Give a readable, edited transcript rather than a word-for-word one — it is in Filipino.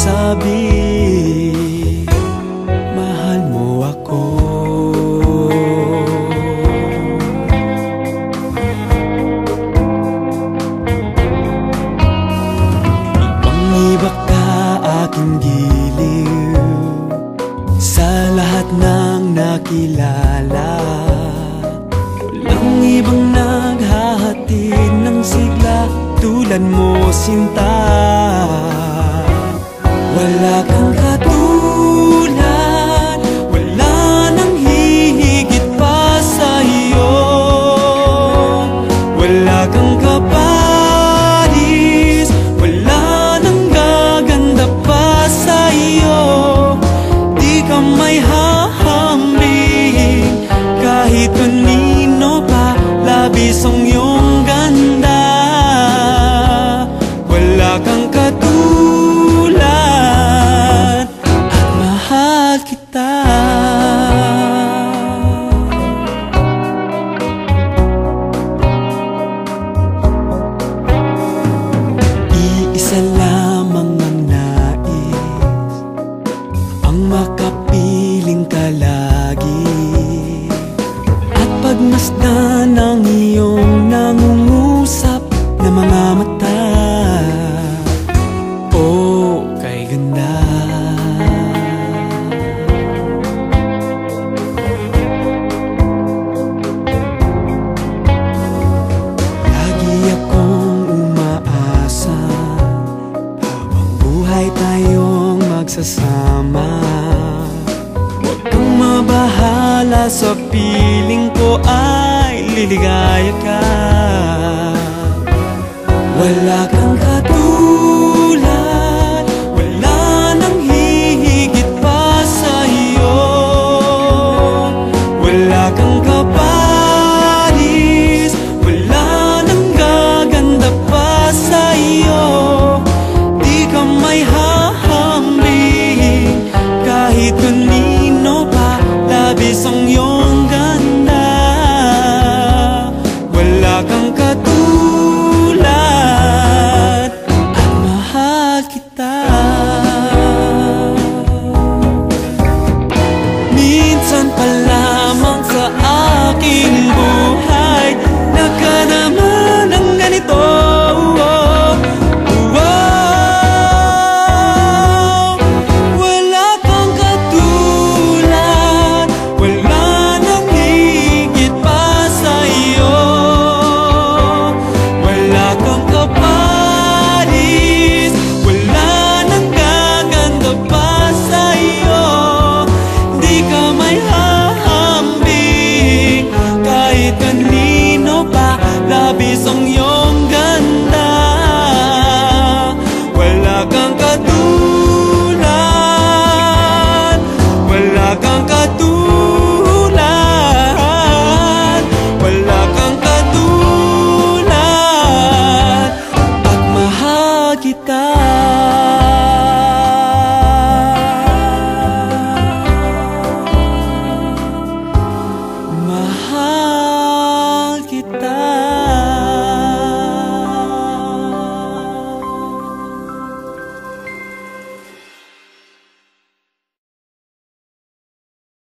sabi, mahal mo ako. Ibang-iba ka aking giliw sa lahat ng nakilala. Walang ibang naghahatid ng sigla tulad mo, sinta. Wala kang katulad, wala nang hihigit pa sa'yo. Wala kang kaparis, wala nang gaganda pa sa'yo. Di ka may hahambing kahit kanino pa, labis ang iyong ganda. Wala kang katulad at mahal kita. Iisa lamang ang nais, ang makapiling ka lagi, at pagmasdan ng iyong nangungusap na mga mata. Oh, kay ganda. Lagi akong umaasa habang buhay tayong magsasama. Huwag kang mabahala sa piling ko ay liligaya ka. Wala kang katulad, wala nang hihigit pa sa'yo. Wala kang kaparis, wala nang gaganda pa sa'yo. Di ka may hahambing kahit kanino pa, labis ang iyong ganda. Wala kang katulad at mahal kita. Minsan pa lamang sa aking buhay nakanaman ng ganito. Wala kang katulad, wala nang higit pa sa'yo. Wala kang kaparis, wala nang gaganda pa sa'yo. Di ka may hahambing kahit kanino pa, labis ang iyong ganda. Wala kang katulad, wala kang katulad, wala kang katulad at mahal kita.